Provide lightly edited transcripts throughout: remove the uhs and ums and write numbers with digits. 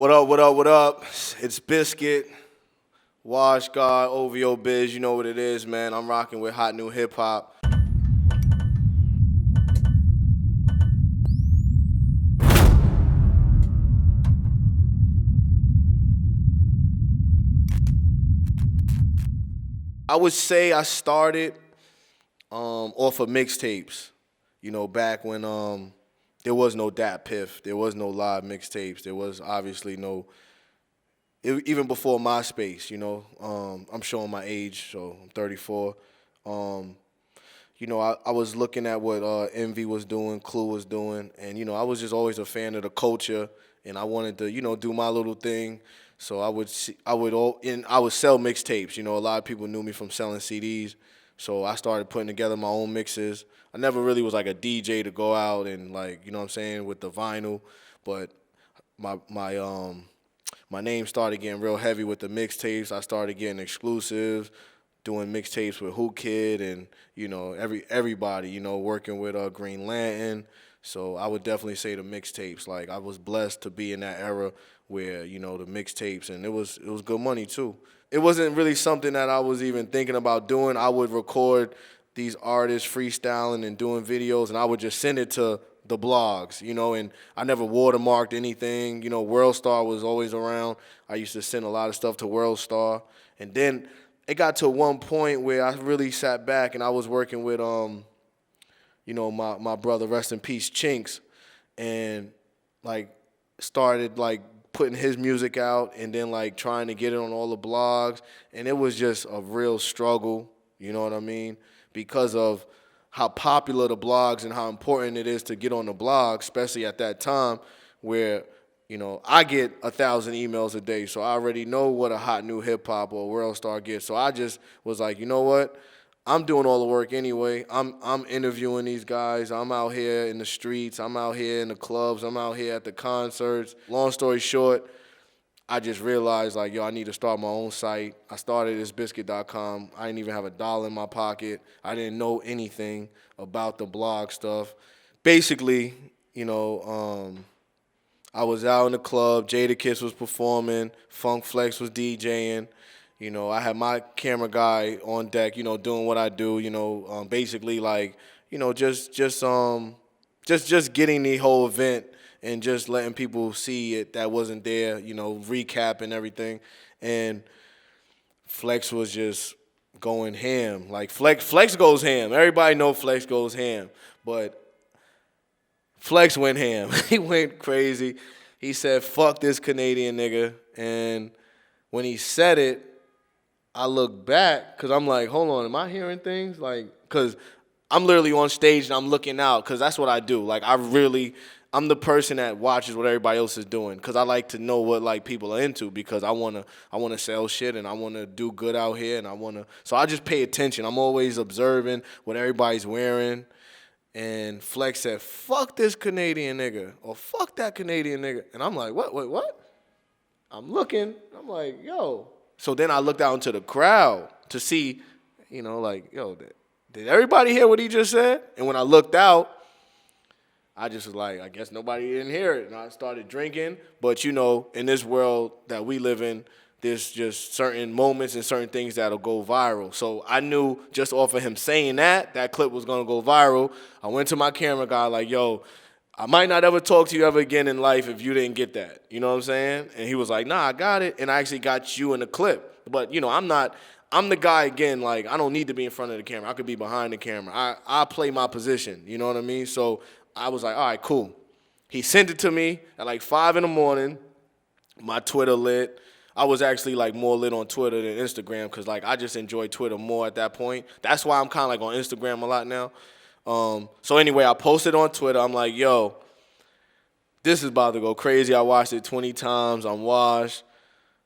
What up, what up, what up? It's Bizkit, Wash God, OVO Biz. You know what it is, man. I'm rocking with HotNewHipHop. I would say I started off of mixtapes. Back when there was no Dat Piff, there was no live mixtapes, there was obviously no even before MySpace. I'm showing my age, so I'm 34. Um, I was looking at what Envy was doing, Clue was doing, and I was just always a fan of the culture, and I wanted to do my little thing. So I would sell mixtapes. A lot of people knew me from selling CDs, so I started putting together my own mixes. I never really was like a DJ to go out and like what I'm saying, with the vinyl, but my name started getting real heavy with the mixtapes. I started getting exclusives, doing mixtapes with Whoo Kid and everybody. Working with Green Lantern. So I would definitely say the mixtapes. Like I was blessed to be in that era where the mixtapes, and it was good money too. It wasn't really something that I was even thinking about doing. I would record these artists freestyling and doing videos, and I would just send it to the blogs, and I never watermarked anything. WorldStar was always around. I used to send a lot of stuff to WorldStar. And then it got to one point where I really sat back and I was working with my brother, rest in peace, Chinks, and like started like putting his music out and then like trying to get it on all the blogs, and it was just a real struggle, you know what I mean? Because of how popular the blogs and how important it is to get on the blog, especially at that time where, I get 1,000 emails a day, so I already know what a hot new hip hop or world star gets. So I just was like, you know what? I'm doing all the work anyway. I'm interviewing these guys. I'm out here in the streets. I'm out here in the clubs. I'm out here at the concerts. Long story short, I just realized, like, yo, I need to start my own site. I started ItsBizkit.com. I didn't even have $1 in my pocket. I didn't know anything about the blog stuff. Basically, I was out in the club. Jadakiss was performing. Funk Flex was DJing. I had my camera guy on deck, doing what I do, basically like, just getting the whole event and just letting people see it that wasn't there, recap and everything. And Flex was just going ham. Like Flex goes ham. Everybody know Flex goes ham. But Flex went ham. He went crazy. He said, fuck this Canadian nigga. And when he said it, I look back because I'm like, hold on, am I hearing things? Like, because I'm literally on stage and I'm looking out because that's what I do. Like, I'm the person that watches what everybody else is doing because I like to know what, like, people are into because I wanna sell shit and I want to do good out here and so I just pay attention. I'm always observing what everybody's wearing. And Flex said, fuck this Canadian nigga or fuck that Canadian nigga. And I'm like, what, wait, what? I'm looking. I'm like, yo. So then I looked out into the crowd to see, like, yo, did everybody hear what he just said? And when I looked out, I just was like, I guess nobody didn't hear it. And I started drinking. But, in this world that we live in, there's just certain moments and certain things that'll go viral. So I knew just off of him saying that clip was going to go viral. I went to my camera guy like, yo, I might not ever talk to you ever again in life if you didn't get that. You know what I'm saying? And he was like, nah, I got it. And I actually got you in the clip. But, I'm the guy, again, like, I don't need to be in front of the camera. I could be behind the camera. I play my position. You know what I mean? So I was like, all right, cool. He sent it to me at like 5 in the morning. My Twitter lit. I was actually like more lit on Twitter than Instagram because like I just enjoy Twitter more at that point. That's why I'm kind of like on Instagram a lot now. So anyway, I posted on Twitter. I'm like, yo, this is about to go crazy. I watched it 20 times. I'm washed.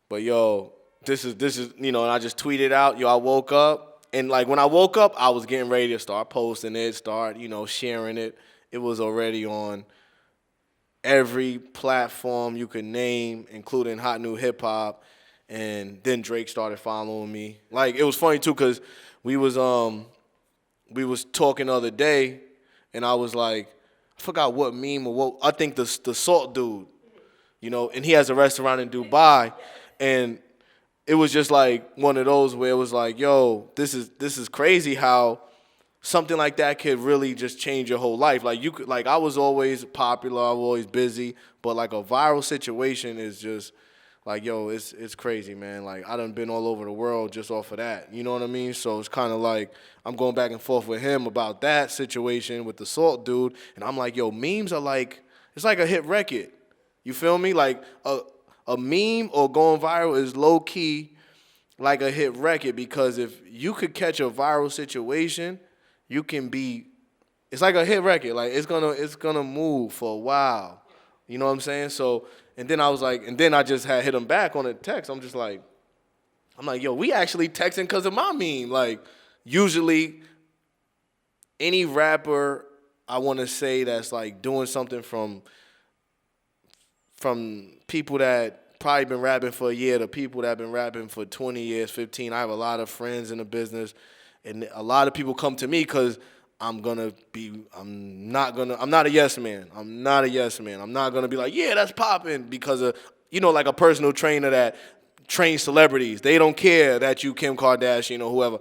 But yo, this is and I just tweeted out, yo, I woke up. And like when I woke up, I was getting ready to start posting it, start, sharing it. It was already on every platform you could name, including HotNewHipHop, and then Drake started following me. Like it was funny too, cause we was talking the other day, and I was like, I forgot what meme or what. I think the Salt dude you know, and he has a restaurant in Dubai, and it was just like one of those where it was like, yo, this is crazy how something like that could really just change your whole life. Like you could, like I was always popular, I was always busy, but like a viral situation is just like, yo, it's crazy, man. Like I done been all over the world just off of that. You know what I mean? So it's kind of like I'm going back and forth with him about that situation with the Salt dude, and I'm like, yo, memes are like, it's like a hit record. You feel me? Like a meme or going viral is low key like a hit record, because if you could catch a viral situation, you can be. It's like a hit record. Like it's gonna move for a while. You know what I'm saying? So, and then I was like, and then I just had hit him back on a text. I'm like, yo, we actually texting because of my meme. Like, usually, any rapper I want to say that's like doing something from people that probably been rapping for a year to people that have been rapping for 20 years, 15. I have a lot of friends in the business, and a lot of people come to me because I'm not a yes man. I'm not a yes man. I'm not going to be like, yeah, that's popping because of, you know, like a personal trainer that trains celebrities. They don't care that you Kim Kardashian or whoever.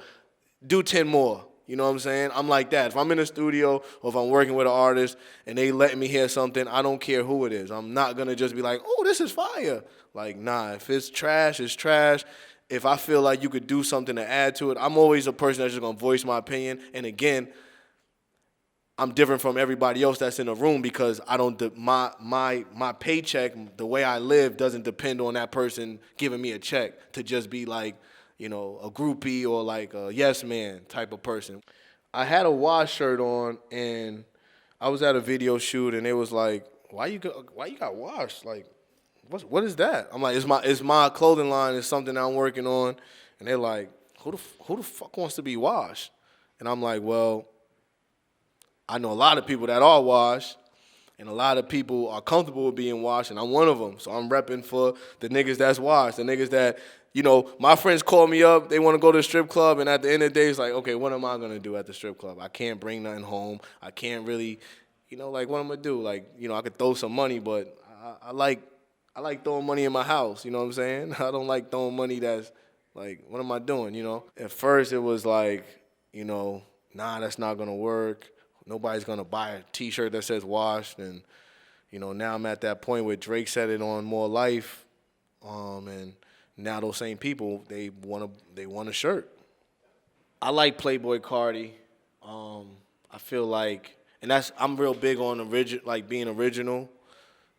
Do 10 more. You know what I'm saying? I'm like that. If I'm in the studio or if I'm working with an artist and they letting me hear something, I don't care who it is. I'm not going to just be like, oh, this is fire. Like, nah, if it's trash, it's trash. If I feel like you could do something to add to it, I'm always a person that's just going to voice my opinion. And again, I'm different from everybody else that's in the room because I don't my paycheck, the way I live, doesn't depend on that person giving me a check to just be like, you know, a groupie or like a yes man type of person. I had a wash shirt on and I was at a video shoot and it was like, why you got washed? Like, what is that? I'm like, it's my clothing line. It's something I'm working on. And they're like, who the fuck wants to be washed? And I'm like, well, I know a lot of people that are washed, and a lot of people are comfortable with being washed, and I'm one of them. So I'm repping for the niggas that's washed, the niggas that, you know, my friends call me up, they want to go to the strip club, and at the end of the day, it's like, okay, what am I going to do at the strip club? I can't bring nothing home. I can't really, you know, like, what am I going to do? Like, you know, I could throw some money, but I like throwing money in my house, you know what I'm saying? I don't like throwing money that's, like, what am I doing, you know? At first, it was like, you know, nah, that's not going to work. Nobody's going to buy a T-shirt that says washed. And, you know, now I'm at that point where Drake said it on More Life. And now those same people, they want a shirt. I like Playboy Cardi. I feel like, and I'm real big on being original.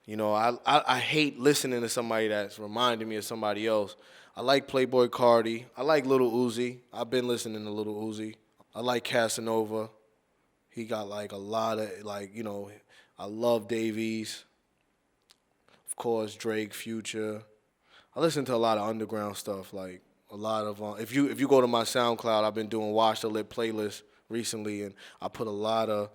You know, I hate listening to somebody that's reminding me of somebody else. I like Playboy Cardi. I like Lil Uzi. I've been listening to Lil Uzi. I like Casanova. He got like a lot of, like, you know, I love Davies. Of course, Drake, Future. I listen to a lot of underground stuff, like a lot of, if you go to my SoundCloud, I've been doing Watch the Lit playlist recently, and I put a lot of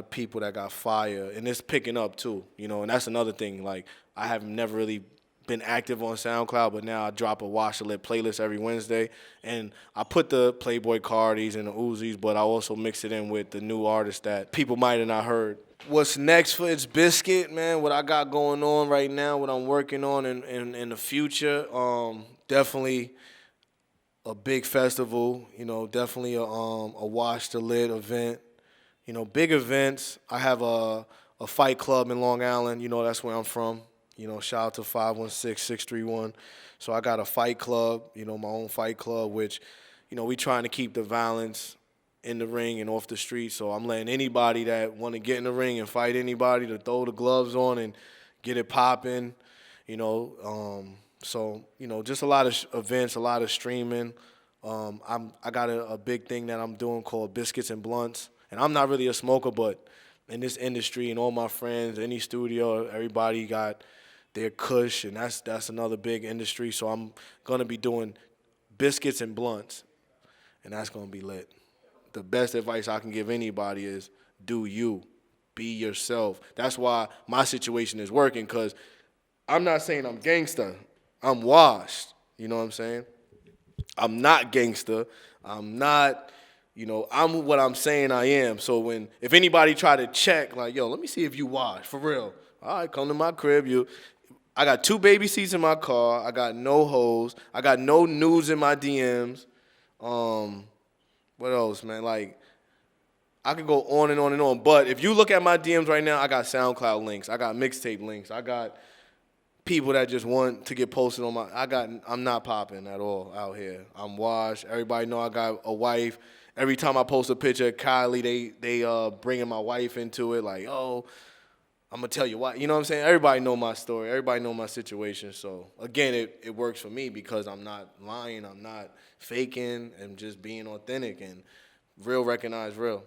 people that got fire, and it's picking up too, you know, and that's another thing. Like, I have never really been active on SoundCloud, but now I drop a Watch the Lit playlist every Wednesday, and I put the Playboy Cardis and the Uzis, but I also mix it in with the new artists that people might have not heard. What's next for ItsBizkit, man? What I got going on right now, what I'm working on in the future, definitely a big festival, you know, definitely a Watch the Lit event. You know, big events. I have a fight club in Long Island, you know, that's where I'm from. You know, shout out to 516-631. So I got a fight club, you know, my own fight club, which, you know, we trying to keep the violence in the ring and off the street. So I'm letting anybody that want to get in the ring and fight anybody to throw the gloves on and get it popping, you know. So, you know, just a lot of events, a lot of streaming. I got a big thing that I'm doing called Biscuits and Blunts. And I'm not really a smoker, but in this industry and all my friends, any studio, everybody got their kush, and that's another big industry. So I'm going to be doing biscuits and blunts, and that's going to be lit. The best advice I can give anybody is do you. Be yourself. That's why my situation is working, because I'm not saying I'm gangster. I'm washed. You know what I'm saying? I'm not gangster. I'm not, you know, I'm what I'm saying I am. So if anybody try to check, like, yo, let me see if you wash, for real. All right, come to my crib. I got 2 baby seats in my car. I got no hoes. I got no nudes in my DMs. What else, man? Like, I could go on and on and on. But if you look at my DMs right now, I got SoundCloud links. I got mixtape links. I got people that just want to get posted on my. I'm not popping at all out here. I'm washed. Everybody know I got a wife. Every time I post a picture of Kylie, they bringing my wife into it. Like, oh, I'm gonna tell you why. You know what I'm saying? Everybody know my story. Everybody know my situation. So again, it works for me because I'm not lying. I'm not faking. I'm just being authentic and real recognize real.